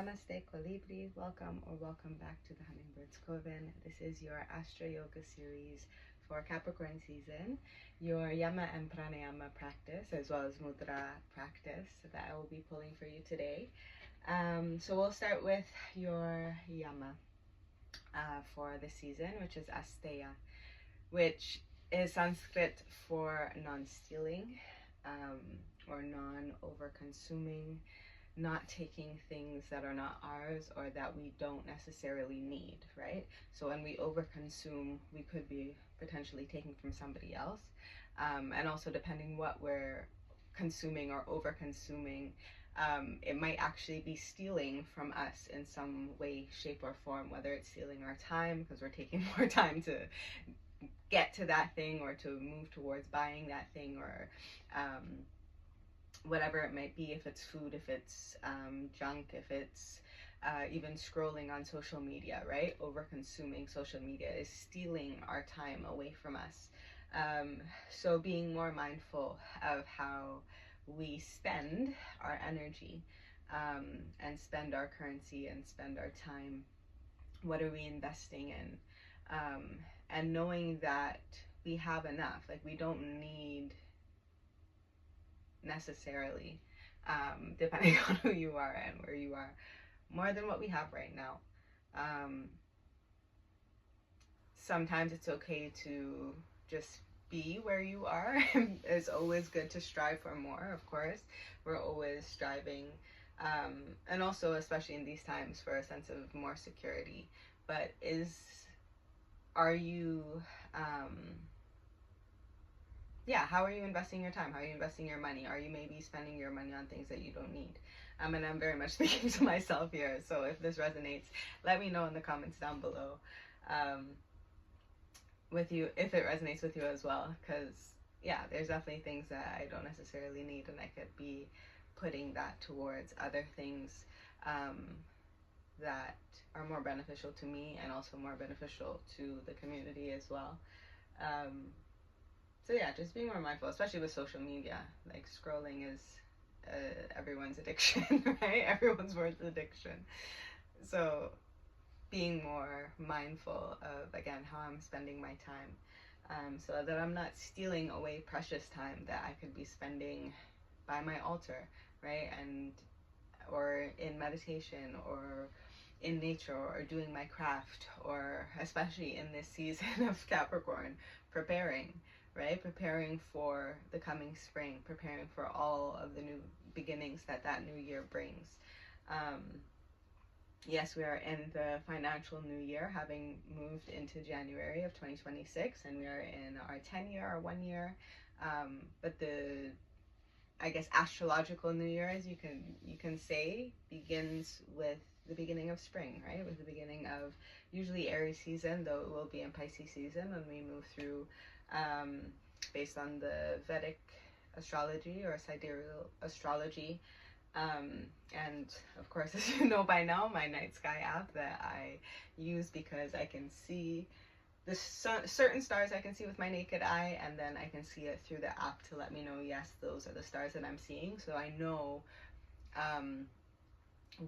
Namaste Colibri, welcome or welcome back to the Hummingbird's Coven. This is your Astro Yoga series for Capricorn season, your Yama and Pranayama practice, as well as Mudra practice that I will be pulling for you today. So we'll start with your Yama for the season, which is Asteya, which is Sanskrit for non-stealing or non-over-consuming, not taking things that are not ours or that we don't necessarily need, right? So when we overconsume, we could be potentially taking from somebody else. And also depending what we're consuming or over-consuming, it might actually be stealing from us in some way, shape, or form, whether it's stealing our time because we're taking more time to get to that thing or to move towards buying that thing, or whatever it might be, if it's food, if it's junk, if it's even scrolling on social media, right? Over consuming social media is stealing our time away from us. So being more mindful of how we spend our energy and spend our currency and spend our time. What are we investing in? And knowing that we have enough, like we don't need necessarily, depending on who you are and where you are, more than what we have right now. Sometimes it's okay to just be where you are. It's always good to strive for more, of course. We're always striving, and also especially in these times, for a sense of more security. But are you how are you investing your time? How are you investing your money? Are you maybe spending your money on things that you don't need? And I'm very much speaking to myself here, so if this resonates, let me know in the comments down below with you, if it resonates with you as well, because there's definitely things that I don't necessarily need, and I could be putting that towards other things that are more beneficial to me and also more beneficial to the community as well. So just being more mindful, especially with social media. Like, scrolling is everyone's addiction, right? Everyone's worst addiction. So being more mindful of, again, how I'm spending my time, so that I'm not stealing away precious time that I could be spending by my altar, right? Or in meditation, or in nature, or doing my craft, or especially in this season of Capricorn, preparing for the coming spring, preparing for all of the new beginnings that new year brings. Yes, we are in the financial new year, having moved into January of 2026, and we are in our 10-year, our 1 year. But the, I guess, astrological new year, as you can say, begins with the beginning of spring, right? With the beginning of usually Aries season, though it will be in Pisces season when we move through, based on the Vedic astrology or sidereal astrology. And of course, as you know by now, my night sky app that I use because I can see the certain stars I can see with my naked eye, and then I can see it through the app to let me know, yes, those are the stars that I'm seeing. So I know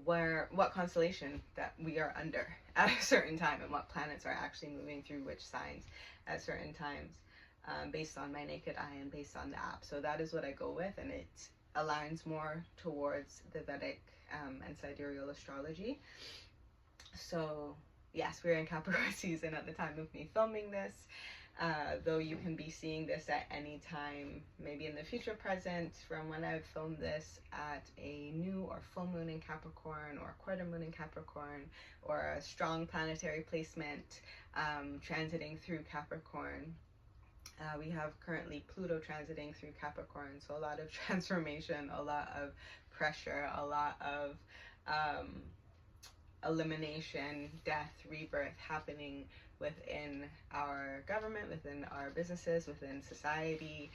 what constellation that we are under at a certain time, and what planets are actually moving through which signs at certain times, based on my naked eye and based on the app. So that is what I go with, and it aligns more towards the Vedic and sidereal astrology. So yes, we're in Capricorn season at the time of me filming this, though you can be seeing this at any time, maybe in the future present, from when I've filmed this, at a new or full moon in Capricorn, or quarter moon in Capricorn, or a strong planetary placement transiting through Capricorn. We have currently Pluto transiting through Capricorn, so a lot of transformation, a lot of pressure, a lot of elimination, death, rebirth happening within our government, within our businesses, within society,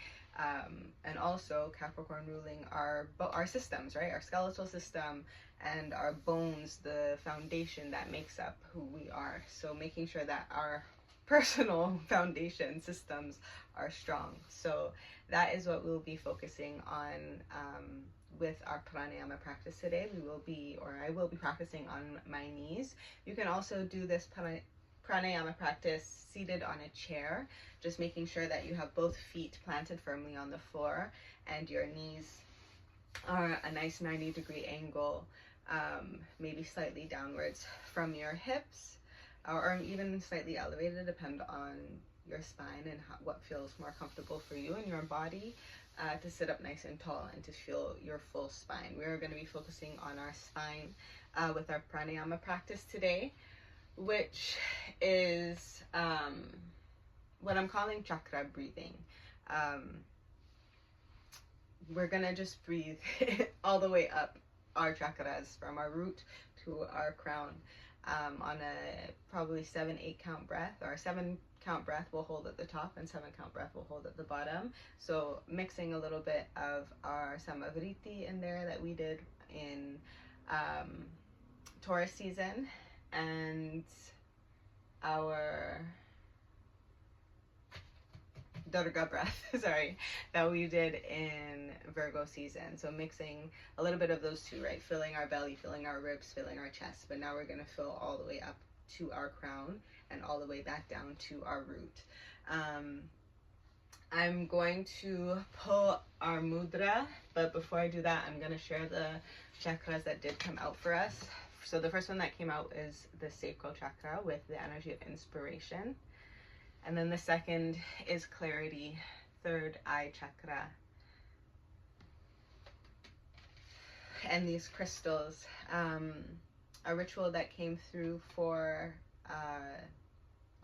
and also Capricorn ruling our systems, right? Our skeletal system and our bones, the foundation that makes up who we are. So making sure that our personal foundation systems are strong. So that is what we'll be focusing on with our pranayama practice today. I will be practicing on my knees. You can also do this pranayama practice seated on a chair, just making sure that you have both feet planted firmly on the floor and your knees are a nice 90-degree angle, maybe slightly downwards from your hips, or even slightly elevated, depend on your spine and what feels more comfortable for you and your body, to sit up nice and tall and to feel your full spine. We're going to be focusing on our spine with our pranayama practice today, which is what I'm calling chakra breathing. We're gonna just breathe all the way up our chakras from our root to our crown on a probably 7-8 count breath, or 7 count breath we'll hold at the top and 7 count breath we'll hold at the bottom. So mixing a little bit of our samavriti in there that we did in Taurus season, and our Durga breath, sorry, that we did in Virgo season. So mixing a little bit of those two, right? Filling our belly, filling our ribs, filling our chest. But now we're going to fill all the way up to our crown and all the way back down to our root. I'm going to pull our mudra, but before I do that, I'm going to share the chakras that did come out for us. So the first one that came out is the sacral chakra with the energy of inspiration. And then the second is clarity, third eye chakra. And these crystals, a ritual that came through for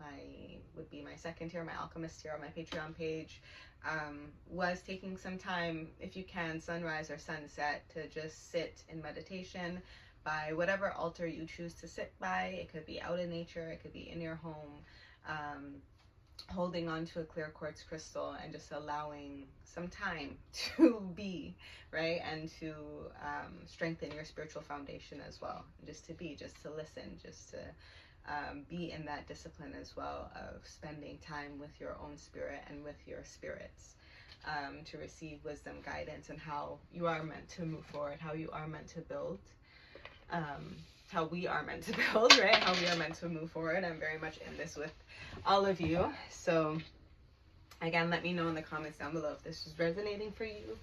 my second tier, my alchemist tier on my Patreon page, was taking some time, if you can, sunrise or sunset, to just sit in meditation by whatever altar you choose to sit by. It could be out in nature, it could be in your home, holding on to a clear quartz crystal and just allowing some time to be, right? And to strengthen your spiritual foundation as well. Just to be, just to listen, just to be in that discipline as well of spending time with your own spirit and with your spirits, to receive wisdom, guidance, and how you are meant to move forward, how you are meant to build, how we are meant to build, right? How we are meant to move forward. I'm very much in this with all of you. So again, let me know in the comments down below if this is resonating for you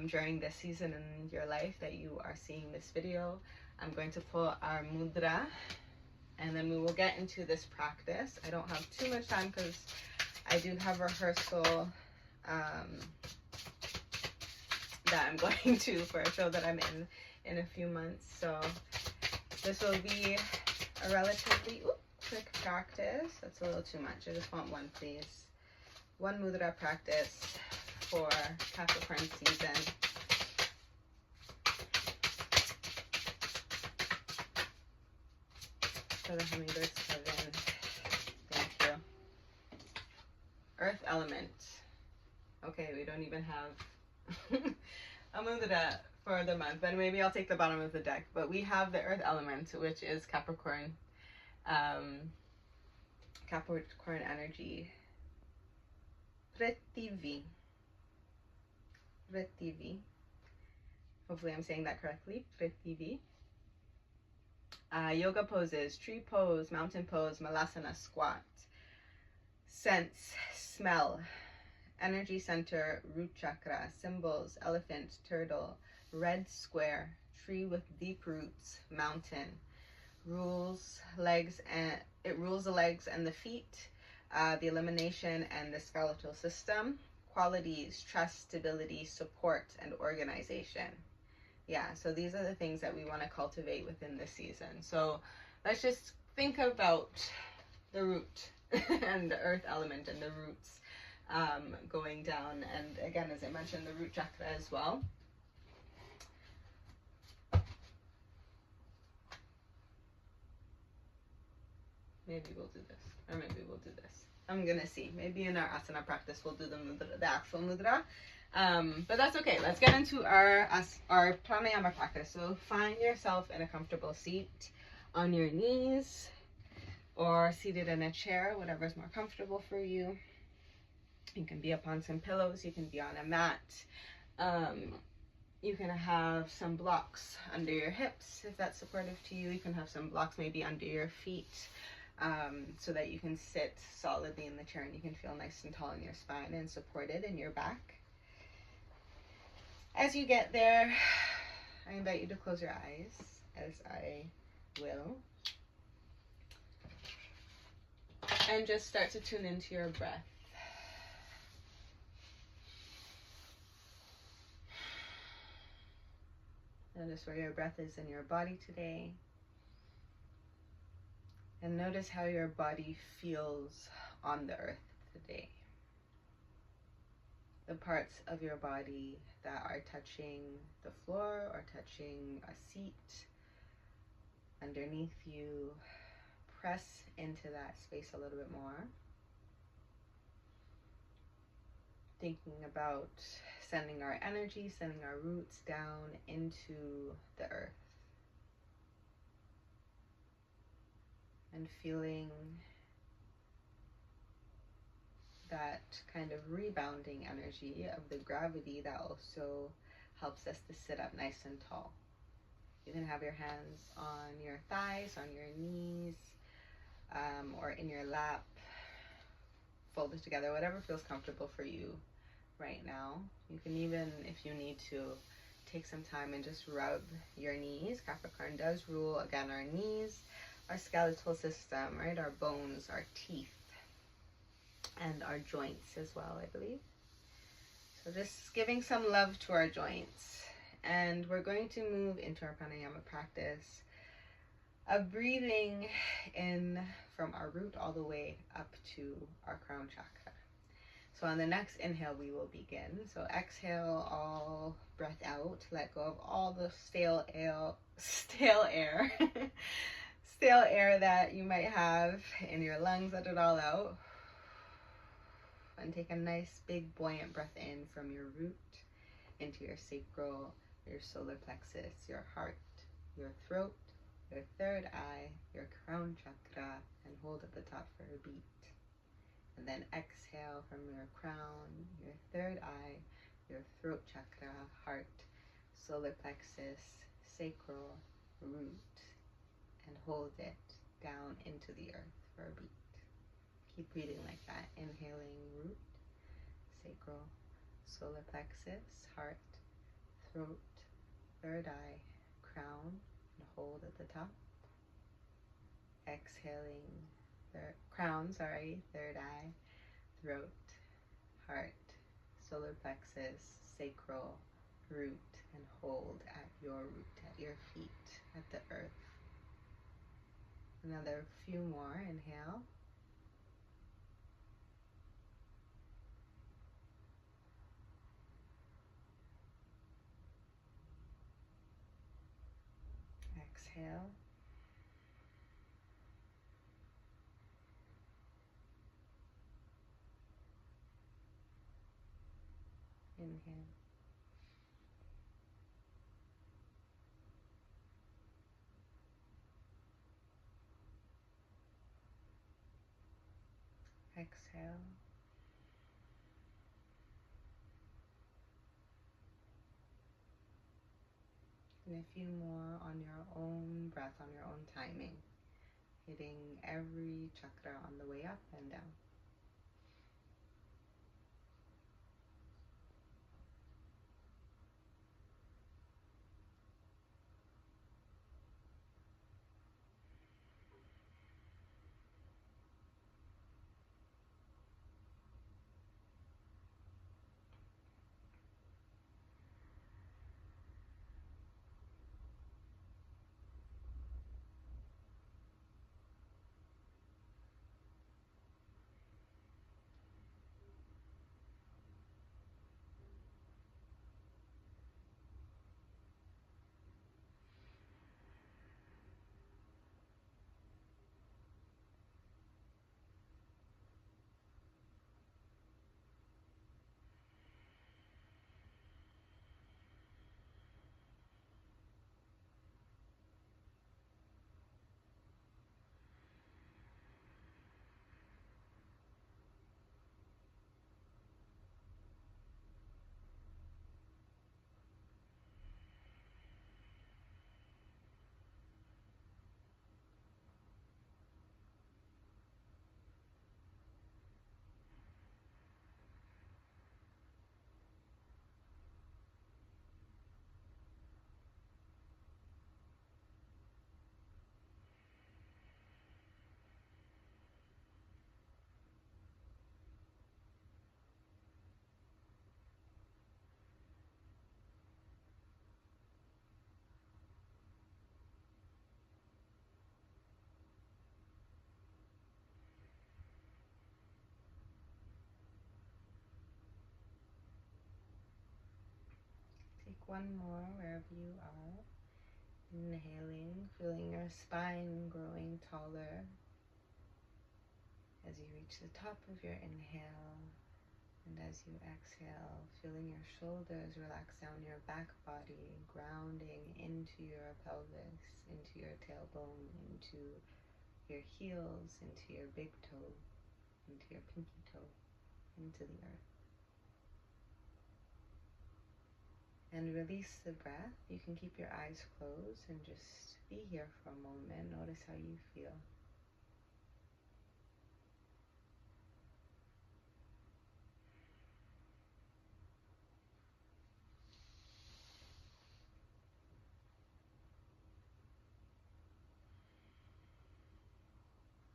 during this season in your life that you are seeing this video. I'm going to pull our mudra, and then we will get into this practice. I don't have too much time because I do have rehearsal that I'm going to for a show that I'm in a few months. So this will be a relatively quick practice. That's a little too much. I just want one, please. One mudra practice for Capricorn season. For the hummingbirds, Kevin. Thank you. Earth element. Okay, we don't even have a mudra for the month, but maybe I'll take the bottom of the deck. But we have the earth element, which is Capricorn. Capricorn energy. Prithvi. Hopefully I'm saying that correctly. Prithvi. Yoga poses, tree pose, mountain pose, malasana, squat. Sense, smell. Energy center, root chakra. Symbols, elephant, turtle. Red square, tree with deep roots, mountain. Rules the legs and the feet, the elimination and the skeletal system. Qualities, trust, stability, support, and organization. Yeah, so these are the things that we want to cultivate within this season. So let's just think about the root and the earth element and the roots going down. And again, as I mentioned, the root chakra as well. Maybe we'll do this, or maybe we'll do this. I'm gonna see. Maybe in our asana practice we'll do the mudra, the actual mudra. But that's okay. Let's get into our pranayama practice. So find yourself in a comfortable seat on your knees or seated in a chair, whatever is more comfortable for you. You can be up on some pillows, you can be on a mat. You can have some blocks under your hips if that's supportive to you. You can have some blocks maybe under your feet, so that you can sit solidly in the chair and you can feel nice and tall in your spine and supported in your back. As you get there, I invite you to close your eyes, as I will, and just start to tune into your breath. Notice where your breath is in your body today. And notice how your body feels on the earth today. The parts of your body that are touching the floor or touching a seat underneath you, press into that space a little bit more. Thinking about sending our energy, sending our roots down into the earth. And feeling that kind of rebounding energy of the gravity that also helps us to sit up nice and tall. You can have your hands on your thighs, on your knees, or in your lap, folded together, whatever feels comfortable for you right now. You can even, if you need to, take some time and just rub your knees. Capricorn does rule, again, our knees, our skeletal system, right? Our bones, our teeth, and our joints as well, I believe. So just giving some love to our joints. And we're going to move into our pranayama practice of breathing in from our root all the way up to our crown chakra. So on the next inhale, we will begin. So exhale, all breath out. Let go of all the stale air, stale air that you might have in your lungs. Let it all out. And take a nice, big, buoyant breath in from your root into your sacral, your solar plexus, your heart, your throat, your third eye, your crown chakra, and hold at the top for a beat. And then exhale from your crown, your third eye, your throat chakra, heart, solar plexus, sacral, root, and hold it down into the earth for a beat. Keep breathing like that. Inhaling root, sacral, solar plexus, heart, throat, third eye, crown, and hold at the top. Exhaling, third eye, throat, heart, solar plexus, sacral, root, and hold at your root, at your feet, at the earth. Another few more. Inhale. Exhale. Inhale. Exhale. And a few more on your own breath, on your own timing, hitting every chakra on the way up and down. one more wherever you are. Inhaling, feeling your spine growing taller as you reach the top of your inhale, and as you exhale, feeling your shoulders relax down your back body, grounding into your pelvis, into your tailbone, into your heels, into your big toe, into your pinky toe, into the earth. And release the breath. You can keep your eyes closed and just be here for a moment. Notice how you feel.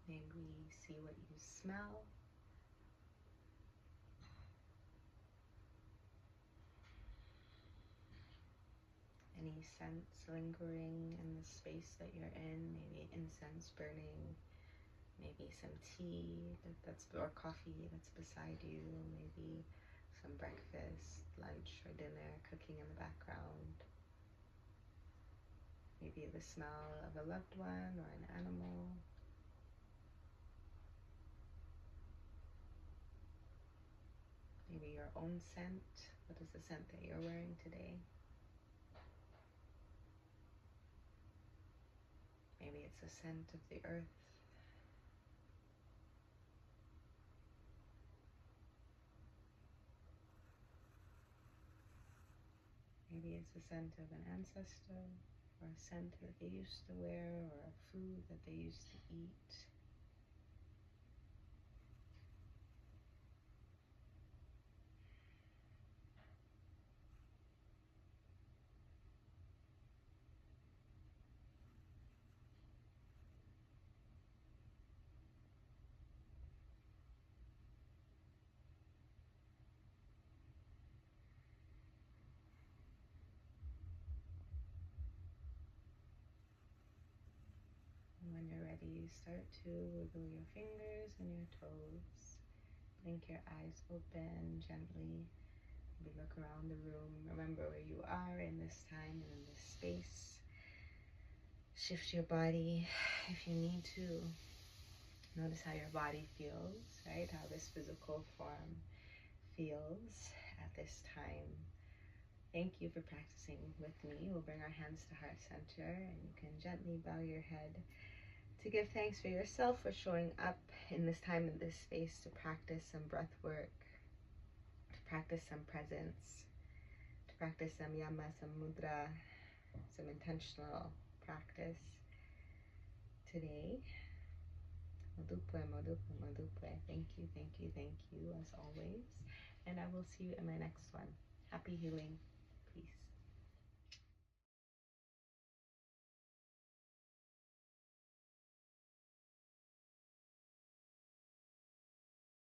Maybe see what you smell. Any scents lingering in the space that you're in, maybe incense burning, maybe some tea or coffee that's beside you, maybe some breakfast, lunch, or dinner cooking in the background, maybe the smell of a loved one or an animal. Maybe your own scent. What is the scent that you're wearing today? Maybe it's a scent of the earth. Maybe it's a scent of an ancestor, or a scent that they used to wear, or a food that they used to eat. When you're ready, you start to wiggle your fingers and your toes. Blink your eyes open gently. Maybe look around the room. Remember where you are in this time and in this space. Shift your body if you need to. Notice how your body feels, right? How this physical form feels at this time. Thank you for practicing with me. We'll bring our hands to heart center, and you can gently bow your head to give thanks for yourself for showing up in this time, in this space, to practice some breath work, to practice some presence, to practice some Yama, some Mudra, some intentional practice today. Modupe, modupe, modupe. Thank you, thank you, thank you as always. And I will see you in my next one. Happy healing. Peace.